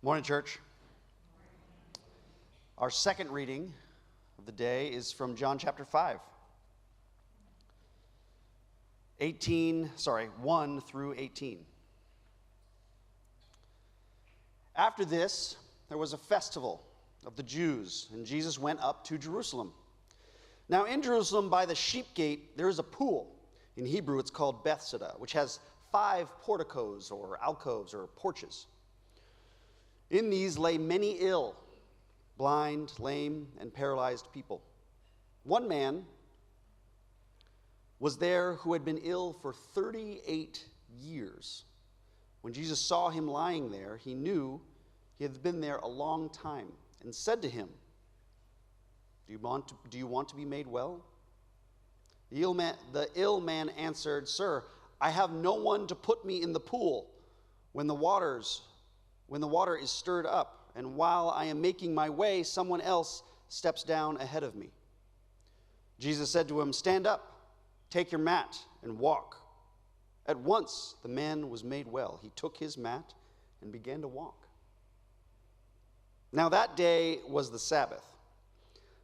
Morning, church. Our second reading of the day is from John chapter 5. 1 through 18. After this, there was a festival of the Jews, and Jesus went up to Jerusalem. Now in Jerusalem by the sheep gate there is a pool. In Hebrew it's called Bethesda, which has 5 porticos or alcoves or porches. In these lay many ill, blind, lame, and paralyzed people. One man was there who had been ill for 38 years. When Jesus saw him lying there, he knew he had been there a long time and said to him, Do you want to be made well? The ill man answered, Sir, I have no one to put me in the pool when the water is stirred up, and while I am making my way, someone else steps down ahead of me. Jesus said to him, Stand up, take your mat, and walk. At once the man was made well. He took his mat and began to walk. Now that day was the Sabbath.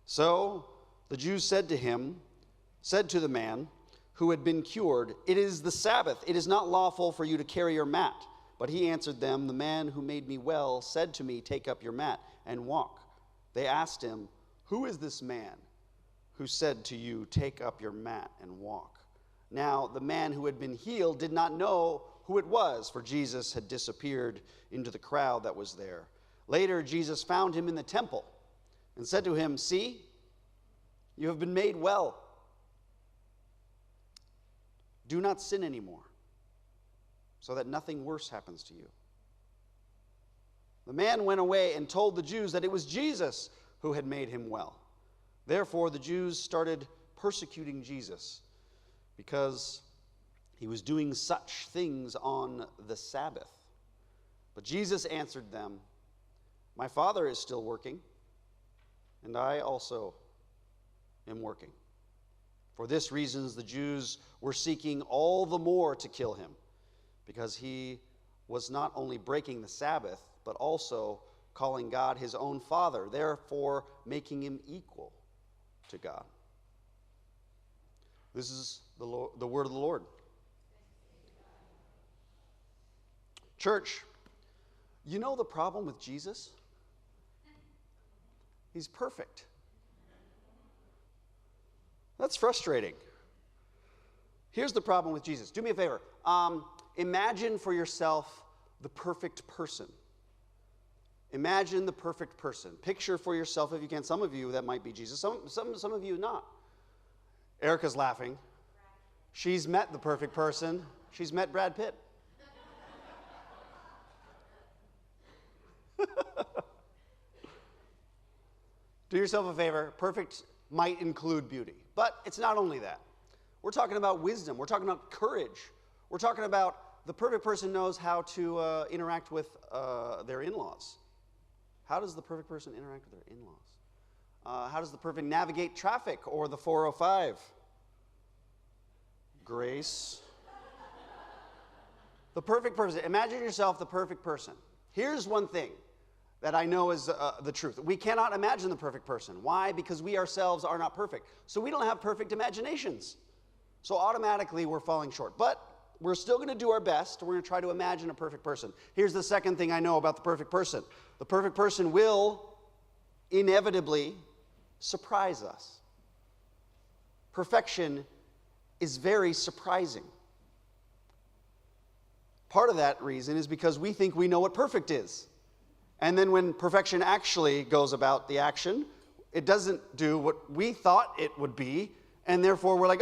So the Jews said to the man who had been cured, It is the Sabbath. It is not lawful for you to carry your mat. But he answered them, The man who made me well said to me, Take up your mat and walk. They asked him, Who is this man who said to you, Take up your mat and walk? Now the man who had been healed did not know who it was, for Jesus had disappeared into the crowd that was there. Later Jesus found him in the temple and said to him, See, you have been made well. Do not sin anymore, so that nothing worse happens to you. The man went away and told the Jews that it was Jesus who had made him well. Therefore, the Jews started persecuting Jesus because he was doing such things on the Sabbath. But Jesus answered them, My Father is still working, and I also am working. For this reason, the Jews were seeking all the more to kill him, because he was not only breaking the Sabbath, but also calling God his own Father, therefore making him equal to God. This is the word of the Lord. Church, you know the problem with Jesus? He's perfect. That's frustrating. Here's the problem with Jesus. Do me a favor. Imagine for yourself the perfect person. Imagine the perfect person. Picture for yourself, if you can. Some of you, that might be Jesus. Some of you, not. Erica's laughing. She's met the perfect person. She's met Brad Pitt. Do yourself a favor. Perfect might include beauty. But it's not only that. We're talking about wisdom. We're talking about courage. We're talking about the perfect person knows how to interact with their in-laws. How does the perfect person interact with their in-laws? How does the perfect navigate traffic or the 405? Grace. The perfect person. Imagine yourself the perfect person. Here's one thing that I know is the truth. We cannot imagine the perfect person. Why? Because we ourselves are not perfect. So we don't have perfect imaginations. So automatically we're falling short. But we're still going to do our best. We're going to try to imagine a perfect person. Here's the second thing I know about the perfect person. The perfect person will inevitably surprise us. Perfection is very surprising. Part of that reason is because we think we know what perfect is. And then when perfection actually goes about the action, it doesn't do what we thought it would be, and therefore we're like,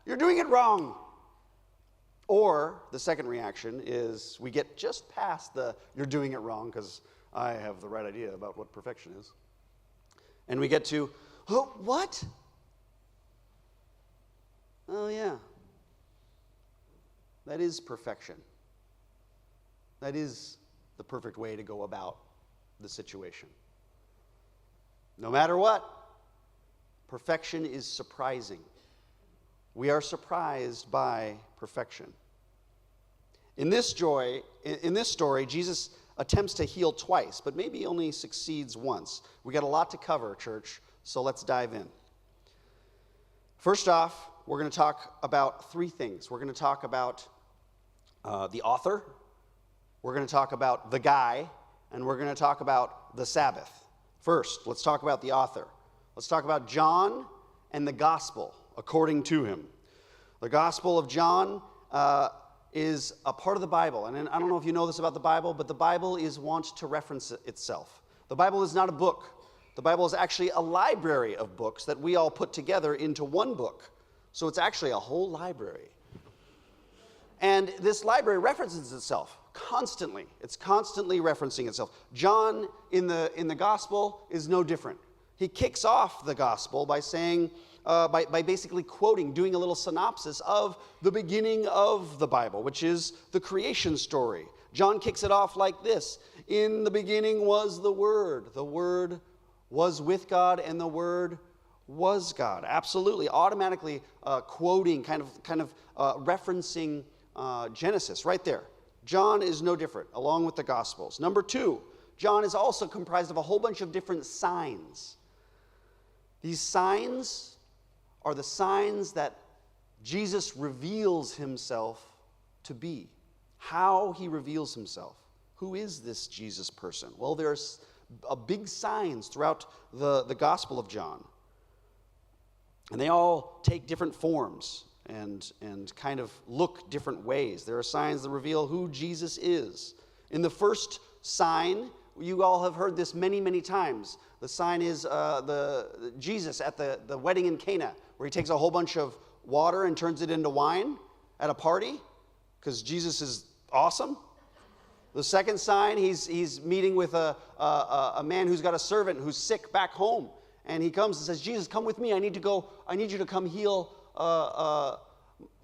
you're doing it wrong. Or the second reaction is we get just past the you're doing it wrong because I have the right idea about what perfection is. And we get to, oh, what? Oh, yeah. That is perfection. That is the perfect way to go about the situation. No matter what, perfection is surprising. We are surprised by perfection. In this story, Jesus attempts to heal twice, but maybe only succeeds once. We got a lot to cover, church, so let's dive in. First off, we're going to talk about three things. We're going to talk about the author, we're going to talk about the guy, and we're going to talk about the Sabbath. First, let's talk about the author. Let's talk about John and the gospel according to him. The Gospel of John is a part of the Bible. And I don't know if you know this about the Bible, but the Bible is wont to reference itself. The Bible is not a book. The Bible is actually a library of books that we all put together into one book. So it's actually a whole library. And this library references itself constantly. It's constantly referencing itself. John in the Gospel is no different. He kicks off the Gospel by saying, by basically quoting, doing a little synopsis of the beginning of the Bible, which is the creation story. John kicks it off like this: in the beginning was the Word. The Word was with God, and the Word was God. Absolutely, automatically quoting, kind of referencing Genesis right there. John is no different, along with the Gospels. Number two, John is also comprised of a whole bunch of different signs. These signs are the signs that Jesus reveals himself to be. How he reveals himself. Who is this Jesus person? Well, there's big signs throughout the Gospel of John. And they all take different forms and kind of look different ways. There are signs that reveal who Jesus is. In the first sign, you all have heard this many, many times. The sign is the Jesus at the wedding in Cana, where he takes a whole bunch of water and turns it into wine at a party, because Jesus is awesome. The second sign, he's meeting with a man who's got a servant who's sick back home, and he comes and says, "Jesus, come with me. I need you to come heal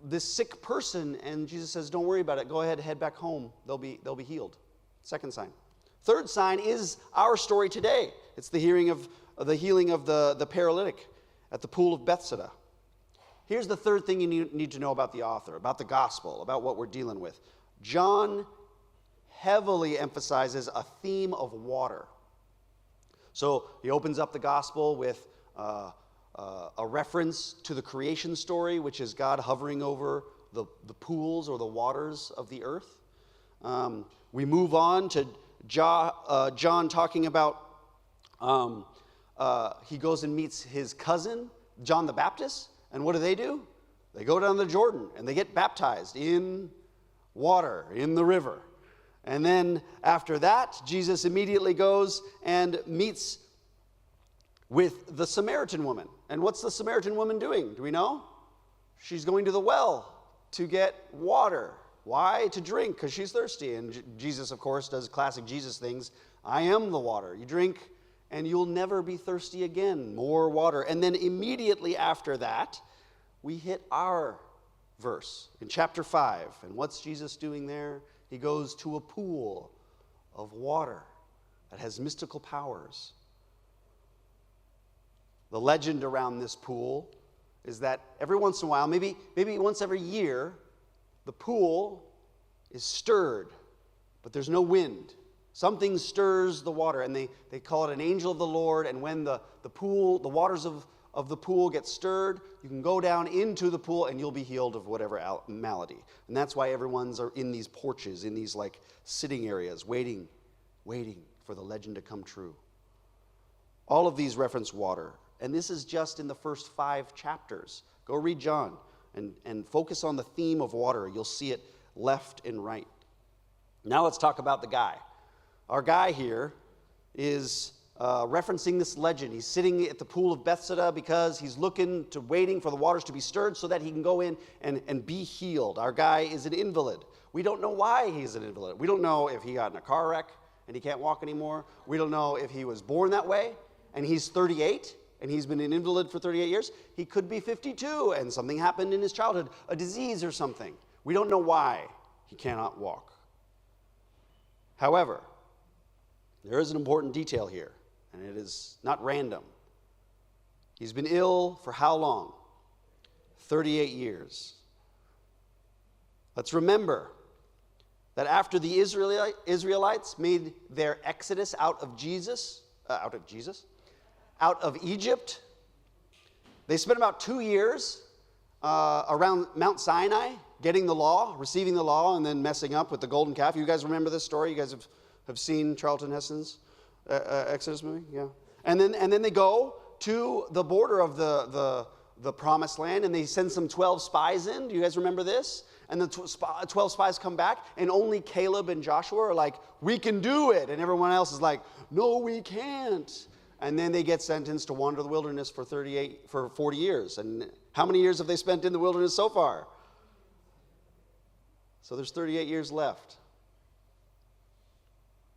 this sick person." And Jesus says, "Don't worry about it. Go ahead, head back home. They'll be healed." Second sign. Third sign is our story today. It's the healing of the paralytic at the pool of Bethesda. Here's the third thing you need to know about the author, about the gospel, about what we're dealing with. John heavily emphasizes a theme of water. So he opens up the gospel with a reference to the creation story, which is God hovering over the pools or the waters of the earth. We move on to John talking about, he goes and meets his cousin, John the Baptist, and what do? They go down the Jordan and they get baptized in water, in the river. And then after that, Jesus immediately goes and meets with the Samaritan woman. And what's the Samaritan woman doing? Do we know? She's going to the well to get water. Why? To drink, because she's thirsty. And Jesus, of course, does classic Jesus things. I am the water. You drink and you'll never be thirsty again. More water. And then immediately after that, we hit our verse in chapter 5. And what's Jesus doing there? He goes to a pool of water that has mystical powers. The legend around this pool is that every once in a while, maybe once every year, the pool is stirred, but there's no wind. Something stirs the water, and they call it an angel of the Lord. And when the waters of the pool get stirred, you can go down into the pool and you'll be healed of whatever malady. And that's why everyone's are in these porches, in these like sitting areas, waiting for the legend to come true. All of these reference water. And this is just in the first 5 chapters. Go read John and focus on the theme of water. You'll see it left and right. Now let's talk about the guy. Our guy here is referencing this legend. He's sitting at the pool of Bethesda because he's waiting for the waters to be stirred so that he can go in and be healed. Our guy is an invalid. We don't know why he's an invalid. We don't know if he got in a car wreck and he can't walk anymore. We don't know if he was born that way and he's 38 and he's been an invalid for 38 years. He could be 52 and something happened in his childhood, a disease or something. We don't know why he cannot walk. However, there is an important detail here, and it is not random. He's been ill for how long? 38 years. Let's remember, that after the Israelites made their exodus out of Egypt, they spent about 2 years around Mount Sinai, getting the law, receiving the law, and then messing up with the golden calf. You guys remember this story? You guys have seen Charlton Heston's Exodus movie? Yeah. And then they go to the border of the promised land, and they send some 12 spies in. Do you guys remember this? And the 12 spies come back, and only Caleb and Joshua are like, we can do it. And everyone else is like, no, we can't. And then they get sentenced to wander the wilderness for 40 years. And how many years have they spent in the wilderness so far? So there's 38 years left.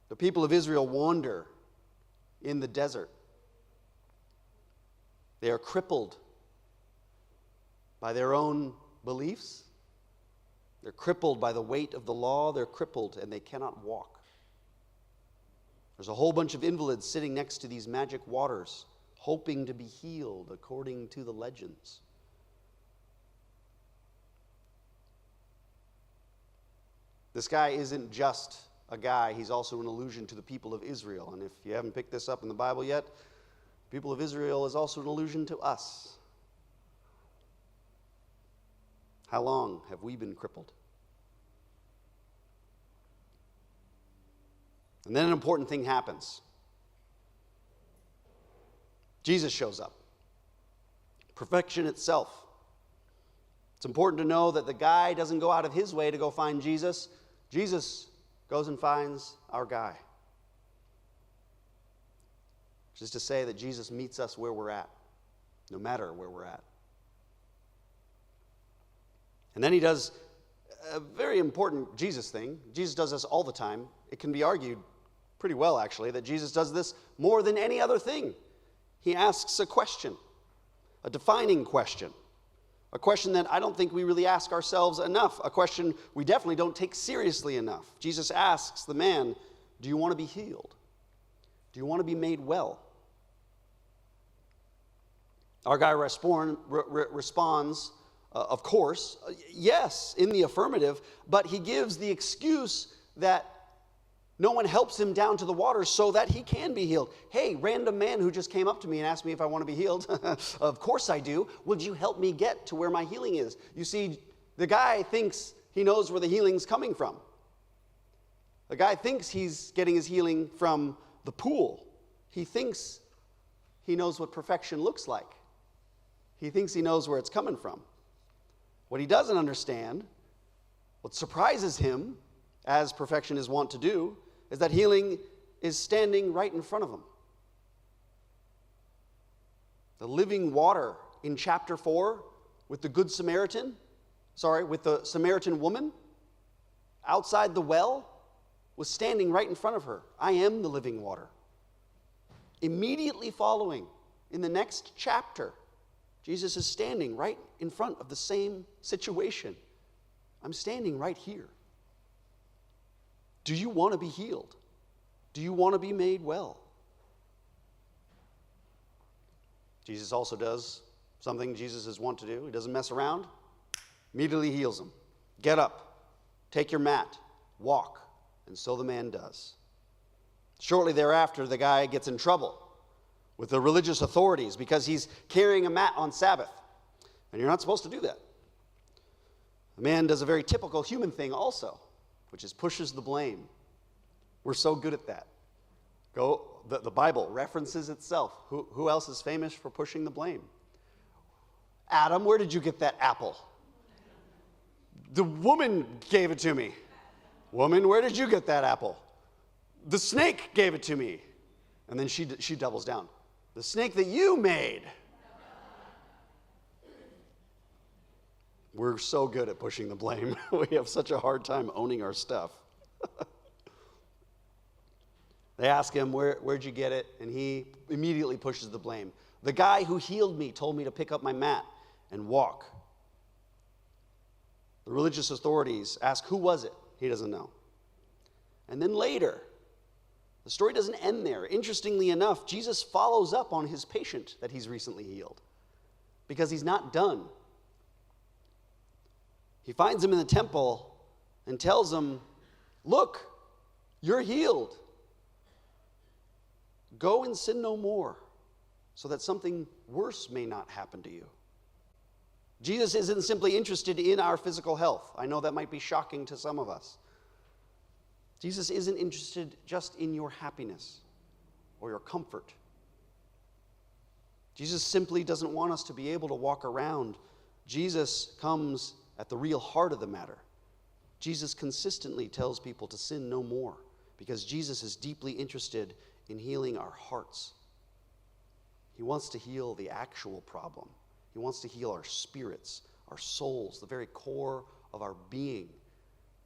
The people of Israel wander in the desert. They are crippled by their own beliefs. They're crippled by the weight of the law. They're crippled and they cannot walk. There's a whole bunch of invalids sitting next to these magic waters, hoping to be healed according to the legends. This guy isn't just a guy, he's also an allusion to the people of Israel. And if you haven't picked this up in the Bible yet, the people of Israel is also an allusion to us. How long have we been crippled? And then an important thing happens. Jesus shows up. Perfection itself. It's important to know that the guy doesn't go out of his way to go find Jesus. Jesus goes and finds our guy. Which is to say that Jesus meets us where we're at, no matter where we're at. And then he does a very important Jesus thing. Jesus does this all the time. It can be argued pretty well, actually, that Jesus does this more than any other thing. He asks a question, a defining question, a question that I don't think we really ask ourselves enough, a question we definitely don't take seriously enough. Jesus asks the man, do you want to be healed? Do you want to be made well? Our guy responds, of course, yes, in the affirmative, but he gives the excuse that no one helps him down to the water so that he can be healed. Hey, random man who just came up to me and asked me if I want to be healed. Of course I do. Would you help me get to where my healing is? You see, the guy thinks he knows where the healing's coming from. The guy thinks he's getting his healing from the pool. He thinks he knows what perfection looks like. He thinks he knows where it's coming from. What he doesn't understand, what surprises him, as perfection is wont to do, is that healing is standing right in front of him. The living water in chapter 4 with the with the Samaritan woman outside the well was standing right in front of her. I am the living water. Immediately following, in the next chapter, Jesus is standing right in front of the same situation. I'm standing right here. Do you want to be healed? Do you want to be made well? Jesus also does something Jesus is wont to do. He doesn't mess around. Immediately heals him. Get up. Take your mat. Walk. And so the man does. Shortly thereafter, the guy gets in trouble with the religious authorities because he's carrying a mat on Sabbath. And you're not supposed to do that. The man does a very typical human thing also, which is pushes the blame. We're so good at that. The Bible references itself. Who else is famous for pushing the blame? Adam, where did you get that apple? The woman gave it to me. Woman, where did you get that apple? The snake gave it to me. And then she doubles down. The snake that you made. We're so good at pushing the blame. We have such a hard time owning our stuff. They ask him, where'd you get it? And he immediately pushes the blame. The guy who healed me told me to pick up my mat and walk. The religious authorities ask, who was it? He doesn't know. And then later, the story doesn't end there. Interestingly enough, Jesus follows up on his patient that he's recently healed because he's not done. He finds him in the temple and tells him, Look, you're healed. Go and sin no more, so that something worse may not happen to you. Jesus isn't simply interested in our physical health. I know that might be shocking to some of us. Jesus isn't interested just in your happiness or your comfort. Jesus simply doesn't want us to be able to walk around. Jesus comes at the real heart of the matter. Jesus consistently tells people to sin no more because Jesus is deeply interested in healing our hearts. He wants to heal the actual problem. He wants to heal our spirits, our souls, the very core of our being.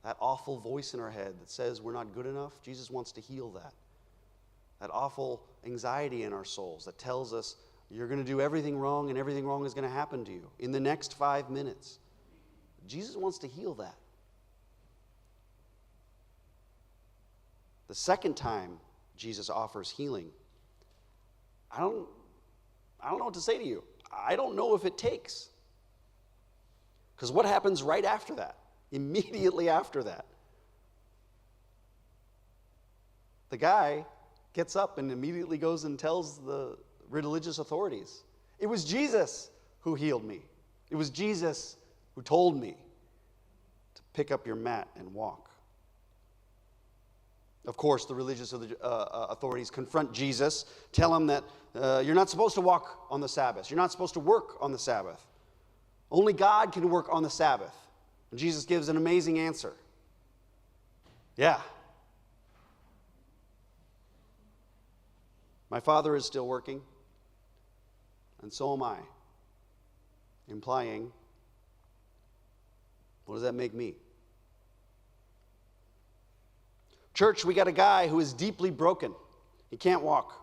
That awful voice in our head that says we're not good enough, Jesus wants to heal that. That awful anxiety in our souls that tells us you're going to do everything wrong and everything wrong is going to happen to you in the next 5 minutes. Jesus wants to heal that. The second time Jesus offers healing, I don't know what to say to you. I don't know if it takes. Because what happens right after that? Immediately after that, the guy gets up and immediately goes and tells the religious authorities, it was Jesus who healed me. It was Jesus who told me to pick up your mat and walk. Of course, the religious authorities confront Jesus, tell him that you're not supposed to walk on the Sabbath. You're not supposed to work on the Sabbath. Only God can work on the Sabbath. And Jesus gives an amazing answer. Yeah. My Father is still working, and so am I. Implying, what does that make me? Church, we got a guy who is deeply broken. He can't walk.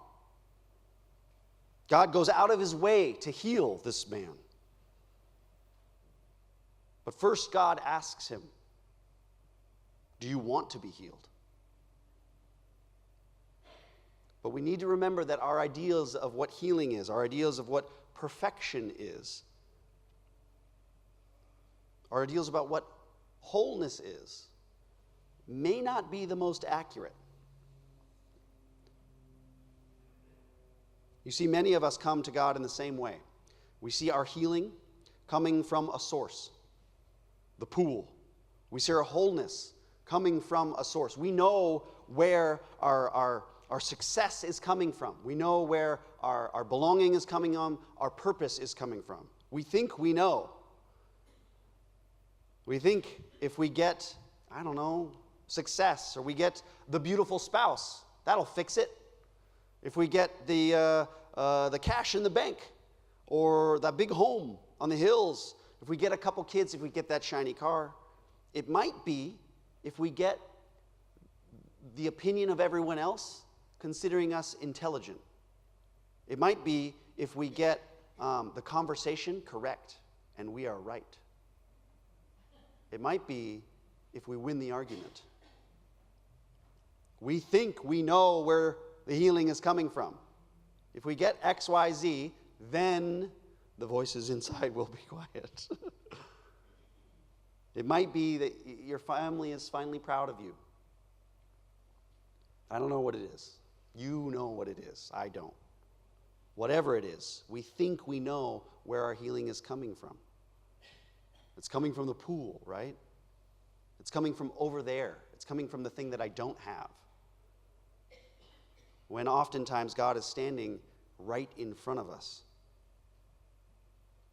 God goes out of his way to heal this man. But first, God asks him, do you want to be healed? But we need to remember that our ideas of what healing is, our ideas of what perfection is, our ideas about what wholeness is, may not be the most accurate. You see, many of us come to God in the same way. We see our healing coming from a source, the pool. We see our wholeness coming from a source. We know where our success is coming from. We know where our belonging is coming from, our purpose is coming from. We think we know. We think if we get, success, or we get the beautiful spouse, that'll fix it. If we get the cash in the bank, or that big home on the hills, if we get a couple kids, if we get that shiny car, it might be if we get the opinion of everyone else considering us intelligent. It might be if we get the conversation correct and we are right. It might be if we win the argument. We think we know where the healing is coming from. If we get X, Y, Z, then the voices inside will be quiet. It might be that your family is finally proud of you. I don't know what it is. You know what it is. I don't. Whatever it is, we think we know where our healing is coming from. It's coming from the pool, right? It's coming from over there. It's coming from the thing that I don't have. When oftentimes God is standing right in front of us.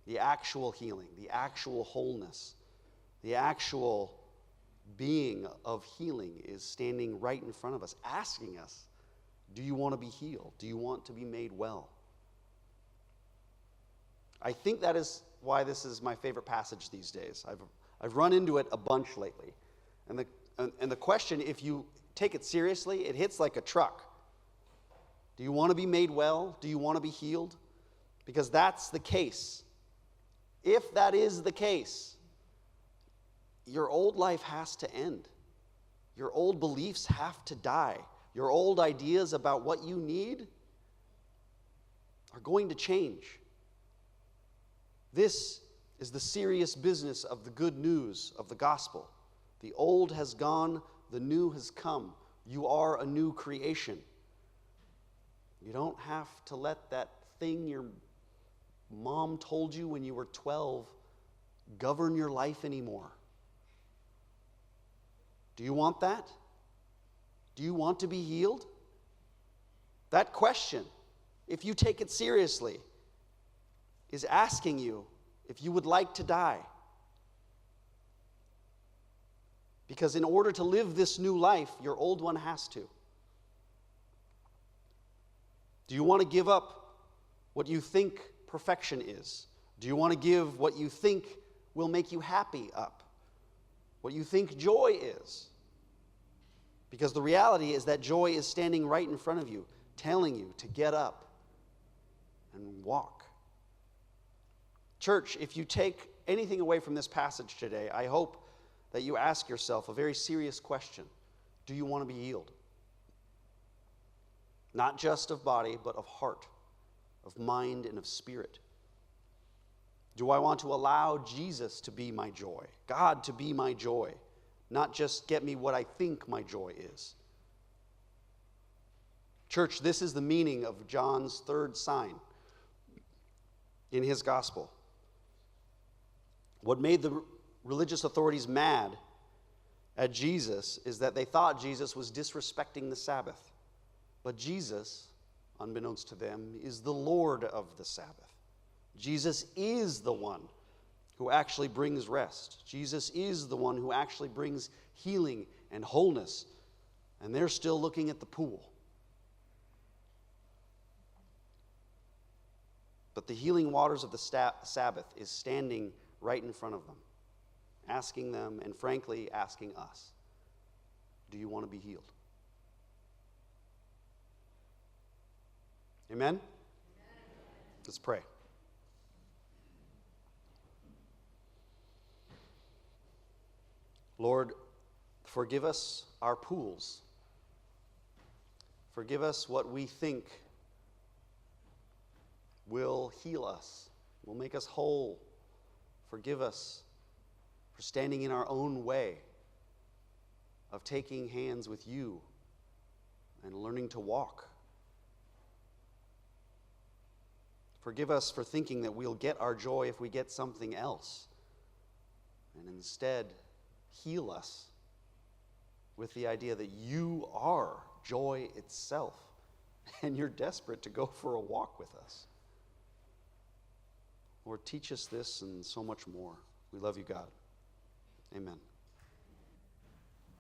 The actual healing, the actual wholeness, the actual being of healing is standing right in front of us, asking us, do you want to be healed? Do you want to be made well? I think that is why this is my favorite passage these days. I've run into it a bunch lately. And the question, if you take it seriously, it hits like a truck. Do you want to be made well? Do you want to be healed? Because that's the case. If that is the case, your old life has to end. Your old beliefs have to die. Your old ideas about what you need are going to change. This is the serious business of the good news of the gospel. The old has gone, The new has come. You are a new creation. You don't have to let that thing your mom told you when you were 12 govern your life anymore. Do you want that? Do you want to be healed? That question, if you take it seriously, is asking you if you would like to die. Because in order to live this new life, your old one has to. Do you want to give up what you think perfection is? Do you want to give what you think will make you happy up? What you think joy is? Because the reality is that joy is standing right in front of you, telling you to get up and walk. Church, if you take anything away from this passage today, I hope that you ask yourself a very serious question. Do you want to be healed? Not just of body, but of heart, of mind, and of spirit. Do I want to allow Jesus to be my joy, God to be my joy, not just get me what I think my joy is? Church, this is the meaning of John's third sign in his gospel. What made the religious authorities mad at Jesus is that they thought Jesus was disrespecting the Sabbath. But Jesus, unbeknownst to them, is the Lord of the Sabbath. Jesus is the one who actually brings rest. Jesus is the one who actually brings healing and wholeness. And they're still looking at the pool. But the healing waters of the Sabbath is standing right in front of them, asking them, and frankly, asking us, do you want to be healed? Amen? Amen. Let's pray. Lord, forgive us our pools. Forgive us what we think will heal us, will make us whole. Forgive us for standing in our own way of taking hands with you and learning to walk. Forgive us for thinking that we'll get our joy if we get something else. And instead, heal us with the idea that you are joy itself, and you're desperate to go for a walk with us. Lord, teach us this and so much more. We love you, God. Amen.